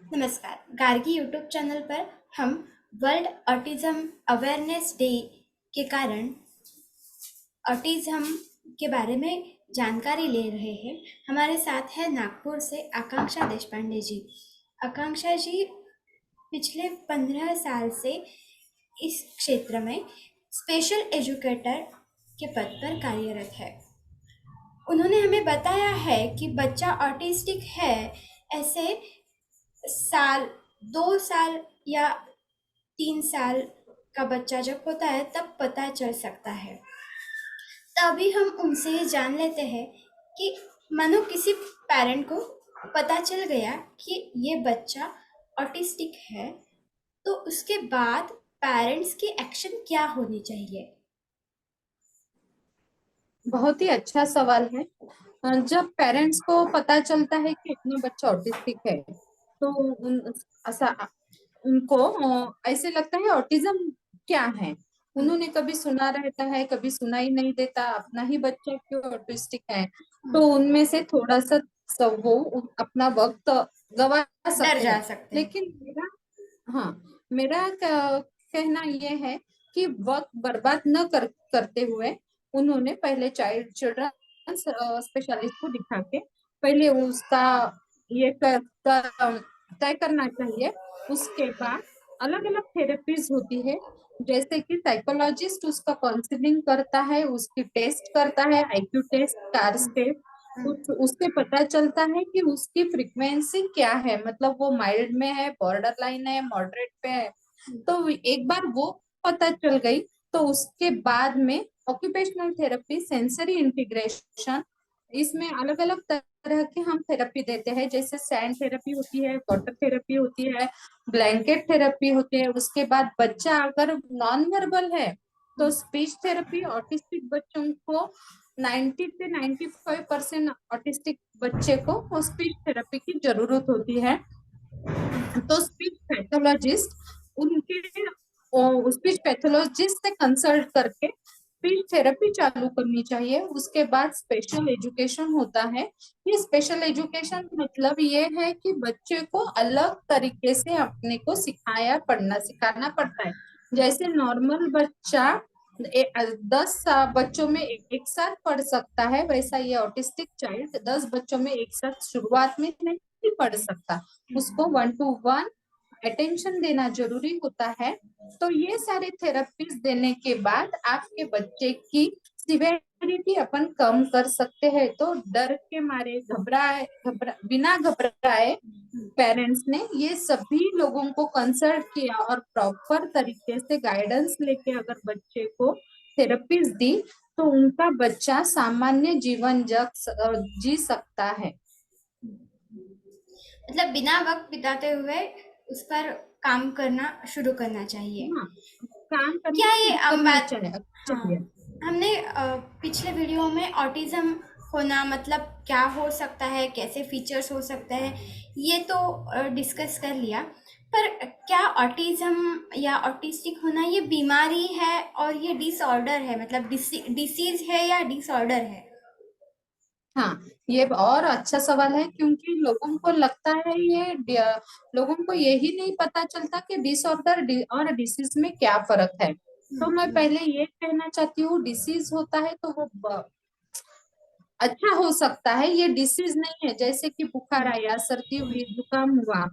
नमस्कार। Gargi YouTube channel पर हम वर्ल्ड ऑटिज्म अवेयरनेस डे के कारण ऑटिज्म के बारे में जानकारी ले रहे हैं। हमारे साथ है नागपुर से आकांक्षा देशपांडे जी। आकांक्षा जी पिछले 15 साल से इस क्षेत्र में स्पेशल एजुकेटर के पद पर कार्यरत है। उन्होंने हमें बताया है कि बच्चा ऑटिस्टिक है ऐसे साल 2 साल या 3 साल का बच्चा जब होता है तब पता चल सकता है। तभी हम उनसे ये जान लेते हैं कि मानो किसी पेरेंट को पता चल गया कि ये बच्चा ऑटिस्टिक है, तो उसके बाद पेरेंट्स की एक्शन क्या होनी चाहिए। बहुत ही अच्छा सवाल है। जब पेरेंट्स को पता चलता है कि अपना बच्चा ऑटिस्टिक है तो ऐसा उनको ऐसे लगता है ऑटिज्म क्या है। उन्होंने कभी सुना रहता है, कभी सुना ही नहीं देता अपना ही बच्चा क्यों ऑटिस्टिक है। तो उनमें से थोड़ा सा वो अपना वक्त गवा डर सकते जा हैं। सकते हैं। लेकिन हाँ, मेरा कहना यह है कि वक्त बर्बाद न करते हुए उन्होंने पहले चिल्ड्रन स्पेशलिस्ट को दिखा के पहले उसका ये तय करना चाहिए। उसके बाद अलग अलग थेरेपीज होती है, जैसे कि साइकोलॉजिस्ट उसका काउंसलिंग करता है, उसकी टेस्ट करता है, आईक्यू टेस्ट, कार्स टेस्ट। उससे पता चलता है कि उसकी फ्रीक्वेंसी क्या है, मतलब वो माइल्ड में है, बॉर्डर लाइन है, मॉडरेट पे है। तो एक बार वो पता चल गई तो उसके बाद में ऑक्यूपेशनल थेरेपी, सेंसरी इंटीग्रेशन, इसमें अलग अलग तरह की हम थेरेपी देते हैं। जैसे सैंड थेरेपी होती है, वाटर थेरेपी होती है, ब्लैंकेट थेरेपी होती है। उसके बाद बच्चा अगर नॉन वर्बल है तो स्पीच थेरेपी, ऑटिस्टिक बच्चों को 90 से 95% ऑटिस्टिक बच्चे को स्पीच थेरेपी की जरूरत होती है। तो स्पीच पैथोलॉजिस्ट उनके स्पीच पैथोलॉजिस्ट से कंसल्ट करके स्पीच थेरेपी चालू करनी चाहिए। उसके बाद स्पेशल एजुकेशन होता है। ये स्पेशल एजुकेशन मतलब ये है कि बच्चे को अलग तरीके से अपने को सिखाया पढ़ना सिखाना पड़ता है। जैसे नॉर्मल बच्चा 10 बच्चों में एक साथ पढ़ सकता है, वैसा ये ऑटिस्टिक चाइल्ड 10 बच्चों में एक साथ शुरुआत में नहीं पढ़ सकता। उसको 1 to 1 अटेंशन देना जरूरी होता है। तो ये सारे थेरेपीज देने के बाद आपके बच्चे की सिवेरिटी अपन कम कर सकते हैं। तो डर के मारे बिना घबराए पेरेंट्स ने ये सभी लोगों को कंसल्ट किया और प्रॉपर तरीके से गाइडेंस लेके अगर बच्चे को थेरेपीज दी तो उनका बच्चा सामान्य जीवन जी सकता है। मतलब बिना वक्त बिताते हुए उस पर काम करना शुरू करना चाहिए। हाँ, काम करना क्या ये शुरू करना बात। हाँ, चाहिए। हमने पिछले वीडियो में ऑटिज्म होना मतलब क्या हो सकता है, कैसे फीचर्स हो सकते हैं, ये तो डिस्कस कर लिया। पर क्या ऑटिज्म या ऑटिस्टिक होना ये बीमारी है और ये डिसऑर्डर है, मतलब डिसीज है या डिसऑर्डर है। हाँ, ये और अच्छा सवाल है, क्योंकि लोगों को लगता है लोगों को यही नहीं पता चलता कि डिसऑर्डर और डिसीज में क्या फर्क है। तो मैं पहले ये कहना चाहती हूँ, डिसीज होता है तो वो अच्छा हो सकता है, ये डिसीज नहीं है। जैसे कि बुखार आया, सर्दी हुई, जुकाम हुआ,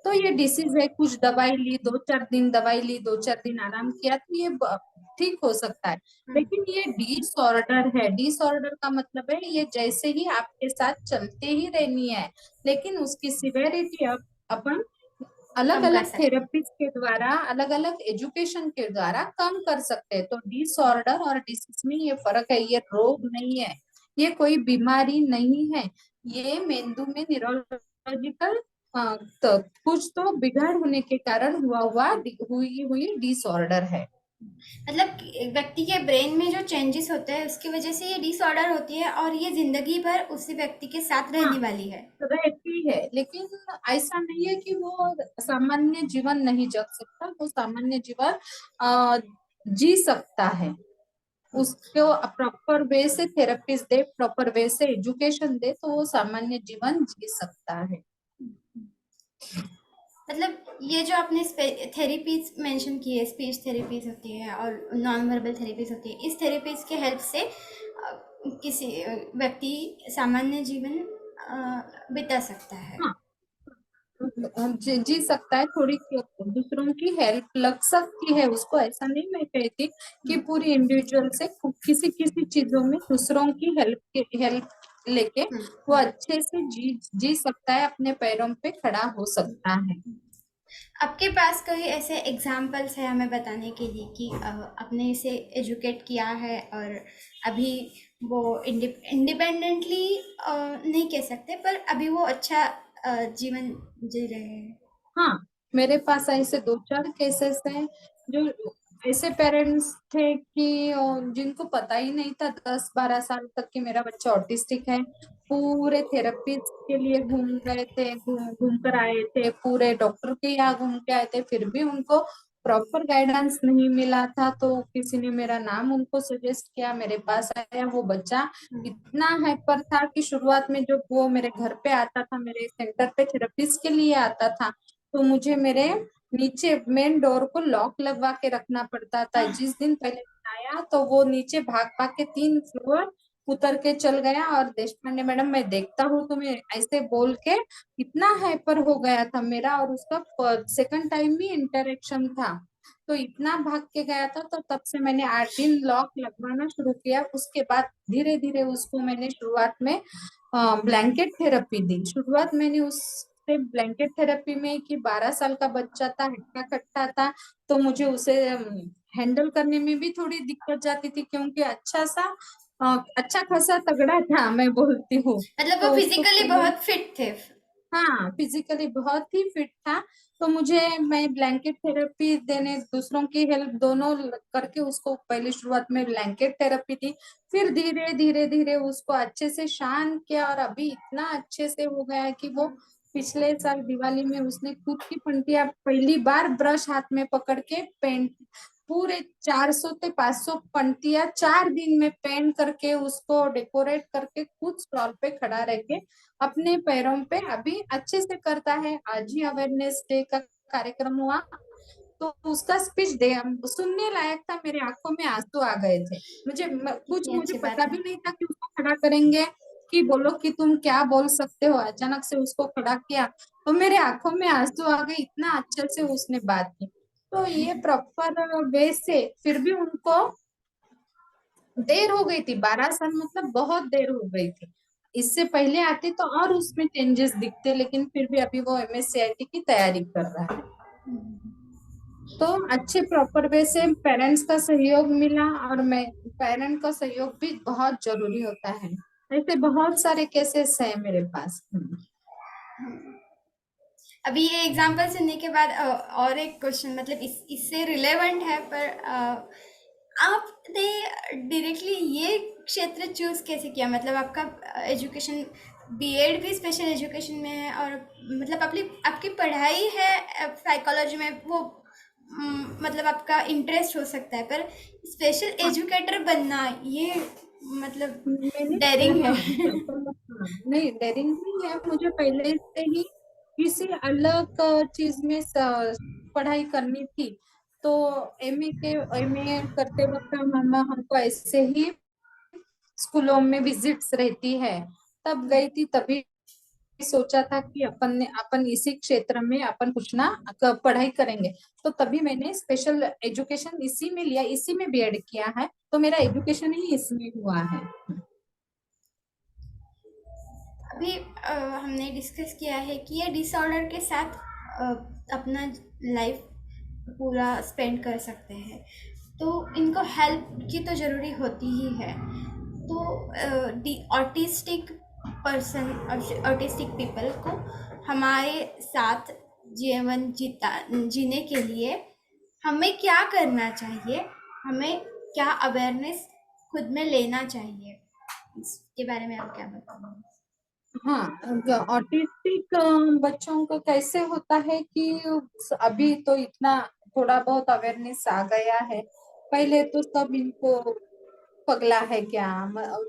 तो ये डिसीज है। कुछ दवाई ली, 2 4 दिन दवाई ली, 2 4 दिन आराम किया तो ये ठीक हो सकता है। लेकिन ये डिसऑर्डर है। डिसऑर्डर का मतलब है ये जैसे ही आपके साथ चलते ही रहनी है, लेकिन उसकी सिवेरिटी अब अपन अलग कम कर अलग सकते हैं। थेरेपीज के द्वारा, अलग अलग एजुकेशन के द्वारा कम कर सकते हैं। तो डिसऑर्डर और डिसीज में ये फर्क है, ये रोग नहीं है, ये कोई बीमारी नहीं है। ये मेंदु में न्यूरोलॉजिकल तो कुछ तो बिगड़ होने के कारण हुई हुई डिसऑर्डर है। मतलब व्यक्ति के ब्रेन में जो चेंजेस होते हैं उसकी वजह से ये डिसऑर्डर होती है और ये जिंदगी भर उसी व्यक्ति के साथ हाँ, रहने वाली है। रहती है, लेकिन ऐसा नहीं है कि वो सामान्य जीवन नहीं जी सकता। वो सामान्य जीवन अ, जी सकता है। उसको प्रॉपर वे से थेरेपीज दे, प्रॉपर वे से एजुकेशन दे तो वो सामान्य जीवन जी सकता है। मतलब ये जो आपने थेरेपीज मेंशन की है, स्पीच थेरेपीज होती है और नॉन वर्बल थेरेपीज होती है, इस थेरेपीज के हेल्प से किसी व्यक्ति सामान्य जीवन बिता सकता है। हाँ, जी सकता है, थोड़ी दूसरों की हेल्प लग सकती है उसको, ऐसा नहीं मैं कहती कि पूरी इंडिविजुअल से किसी किसी चीजों में दूसरों की हेल्प लेके वो हम्म। अच्छे से जी सकता है, अपने पैरों पे खड़ा हो सकता है। आपके पास कोई ऐसे एग्जाम्पल्स है हमें बताने के लिए कि आपने इसे एजुकेट किया है और अभी वो इंडिपेंडेंटली नहीं कह सकते, पर अभी वो अच्छा जीवन जी रहे हैं। हाँ, मेरे पास ऐसे दो चार केसेस हैं, जो ऐसे पेरेंट्स थे कि जिनको पता ही नहीं था 10-12 साल तक कि मेरा बच्चा ऑटिस्टिक है। पूरे थेरेपीज के लिए घूम गए थे, घूम कर आए थे, पूरे डॉक्टर के यहाँ घूम के आए थे, फिर भी उनको प्रॉपर गाइडेंस नहीं मिला था। तो किसी ने मेरा नाम उनको सजेस्ट किया, मेरे पास आया। वो बच्चा इतना हाइपर था कि शुरुआत में जब वो मेरे घर पे आता था, मेरे सेंटर पे थेरेपीज के लिए आता था, तो मुझे मेरे नीचे मेन डोर को लॉक लगवा के रखना पड़ता था। आह, जिस दिन पहले दिन आया तो वो नीचे भाग भाग के 3 फ्लोर उतर के चल गया, और देश पांडे मैडम मैं देखता हूँ तुम्हें, ऐसे बोल के इतना हाइपर हो गया था। मेरा और उसका सेकंड टाइम ही इंटरेक्शन था, तो इतना भाग के गया था। तो तब से मैंने 8 दिन लॉक लगवाना शुरू किया। उसके बाद धीरे धीरे उसको मैंने शुरुआत में ब्लैंकेट थेरेपी दी। शुरुआत मैंने उससे ब्लैंकेट थेरेपी में कि 12 साल का बच्चा था, हट्टा कट्टा था, तो मुझे उसे हैंडल करने में भी थोड़ी दिक्कत जाती थी, क्योंकि अच्छा खासा तगड़ा था, मैं बोलती हूँ। मतलब वो तो उसको फिजिकली पहले, बहुत फिट थे। हाँ, फिजिकली बहुत ही फिट था। तो मैं ब्लैंकेट थेरेपी देने, दूसरों की हेल्प दोनों करके उसको पहले शुरुआत में ब्लैंकेट थेरेपी दी। फिर धीरे धीरे धीरे उसको अच्छे से शांत किया, और अभी इतना अच्छे से हो गया है कि वो पिछले साल दिवाली में उसने खुद की पंक्तियां पहली बार ब्रश हाथ में पकड़ के पेंट, पूरे 400 से 500 पंक्तियां 4 दिन में पेंट करके उसको डेकोरेट करके खुद स्टॉल पे खड़ा रह के अपने पैरों पे अभी अच्छे से करता है। आज ही अवेयरनेस डे का कार्यक्रम हुआ, तो उसका स्पीच दे सुनने लायक था, मेरे आंखों में आंसू आ गए थे। कितनी मुझे अच्छी बात पता है। भी नहीं था कि उसको खड़ा करेंगे, कि बोलो कि तुम क्या बोल सकते हो। अचानक से उसको खड़ा किया तो मेरे आंखों में आंसू आ गए, इतना अच्छे से उसने बात की। तो ये प्रॉपर वे से, फिर भी उनको देर हो गई थी, 12 साल मतलब बहुत देर हो गई थी। इससे पहले आते तो और उसमें चेंजेस दिखते, लेकिन फिर भी अभी वो एमएससीआईटी की तैयारी कर रहा है। तो अच्छे प्रॉपर वे से पेरेंट्स का सहयोग मिला, और मैं पेरेंट का सहयोग भी बहुत जरूरी होता है। ऐसे बहुत सारे केसेस हैं मेरे पास। अभी ये एग्जांपल सुनने के बाद और एक क्वेश्चन, मतलब इससे रिलेवेंट है, पर आपने डायरेक्टली ये क्षेत्र चूज कैसे किया? मतलब आपका एजुकेशन बीएड भी स्पेशल एजुकेशन में है, और मतलब आपकी आपकी पढ़ाई है साइकोलॉजी में, वो मतलब आपका इंटरेस्ट हो सकता है, पर स्पेशल हाँ, एजुकेटर बनना ये मतलब मैंने, डेयरिंग हाँ, है। नहीं डेयरिंग नहीं है, मुझे पहले से ही किसी अलग चीज में पढ़ाई करनी थी। तो एमए करते वक्त हमको ऐसे ही स्कूलों में विजिट्स रहती है, तब गई थी। तभी सोचा था कि अपन इसी क्षेत्र में अपन कुछ ना पढ़ाई करेंगे। तो तभी मैंने स्पेशल एजुकेशन इसी में लिया, इसी में बीएड किया है, तो मेरा एजुकेशन ही इसमें हुआ है। अभी हमने डिस्कस किया है कि ये डिसऑर्डर के साथ अ, अपना लाइफ पूरा स्पेंड कर सकते हैं, तो इनको हेल्प की तो ज़रूरी होती ही है। तो ऑटिस्टिक पर्सन, ऑटिस्टिक पीपल को हमारे साथ जीवन जीने के लिए हमें क्या करना चाहिए? हमें क्या अवेयरनेस खुद में लेना चाहिए? इसके बारे में आप क्या बताएंगे? हाँ, ऑटिस्टिक बच्चों को कैसे होता है कि अभी तो इतना थोड़ा बहुत अवेयरनेस आ गया है। पहले तो सब इनको पगला है क्या,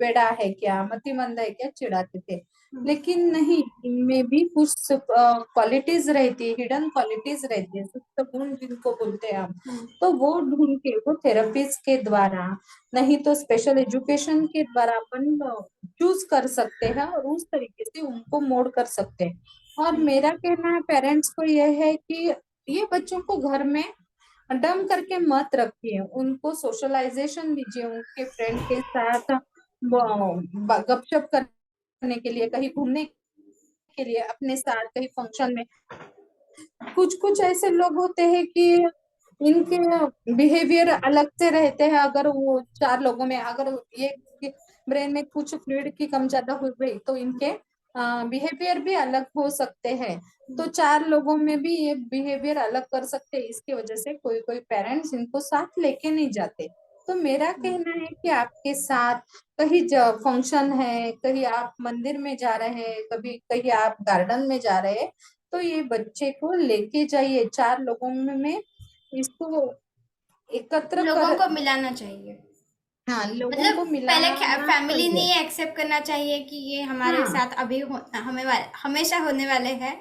वेड़ा है क्या, मतिमंद है क्या चिढ़ाते थे। लेकिन नहीं, इनमें भी कुछ क्वालिटीज रहती है, हिडन क्वालिटीज रहती है, सुप्त गुण जिनको बोलते हैं आप। तो वो ढूंढ के वो थेरेपिस्ट के द्वारा, नहीं तो स्पेशल एजुकेशन के द्वारा अपन चूज कर सकते हैं और उस तरीके से उनको मोल्ड कर सकते हैं। और मेरा कहना है पेरेंट्स को यह है कि ये बच्चों को घर में डम करके मत रखिए, उनको सोशलाइजेशन दीजिए, उनके फ्रेंड के साथ गपशप करने के लिए, कहीं घूमने के लिए अपने साथ, कहीं फंक्शन में। कुछ कुछ ऐसे लोग होते हैं कि इनके बिहेवियर अलग से रहते हैं, अगर वो चार लोगों में अगर ये ब्रेन में कुछ फ्लूइड की कम ज्यादा हो गई तो इनके बिहेवियर भी अलग हो सकते हैं। तो चार लोगों में भी ये बिहेवियर अलग कर सकते हैं, इसकी वजह से कोई कोई पेरेंट्स इनको साथ लेके नहीं जाते। तो मेरा कहना है कि आपके साथ कहीं फंक्शन है, कहीं आप मंदिर में जा रहे हैं, कभी कहीं आप गार्डन में जा रहे हैं, तो ये बच्चे को लेके जाइए, चार लोगों में इसको एकत्र लोगों कर, को मिलाना चाहिए। हाँ लोगों मतलब को पहले मिलाना फैमिली ने चाहिए। ये एक्सेप्ट करना चाहिए कि ये हमारे हाँ साथ अभी हमेशा होने वाले हैं,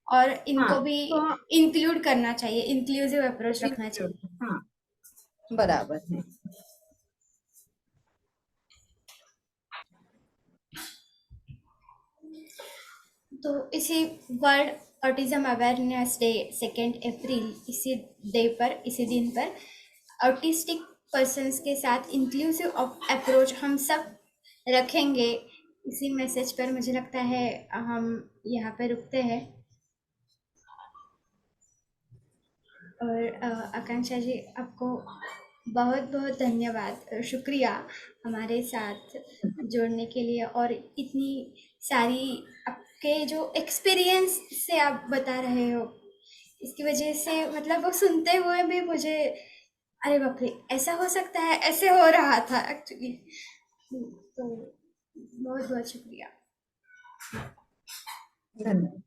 और हाँ इनको भी तो इंक्लूड करना चाहिए, इंक्लूसिव अप्रोच रखना चाहिए। हाँ बराबर है। तो इसी वर्ल्ड ऑटिज्म अवेयरनेस डे 2 अप्रैल, इसी दिन पर ऑटिस्टिक पर्सन्स के साथ इंक्लूसिव अप्रोच हम सब रखेंगे। इसी मैसेज पर मुझे लगता है हम यहाँ पे रुकते हैं। और आकांक्षा जी, आपको बहुत बहुत धन्यवाद, शुक्रिया हमारे साथ जोड़ने के लिए, और इतनी सारी आपके जो एक्सपीरियंस से आप बता रहे हो, इसकी वजह से मतलब वो सुनते हुए भी मुझे, अरे बाप रे, ऐसा हो सकता है, ऐसे हो रहा था एक्चुअली। तो बहुत बहुत शुक्रिया। धन्यवाद।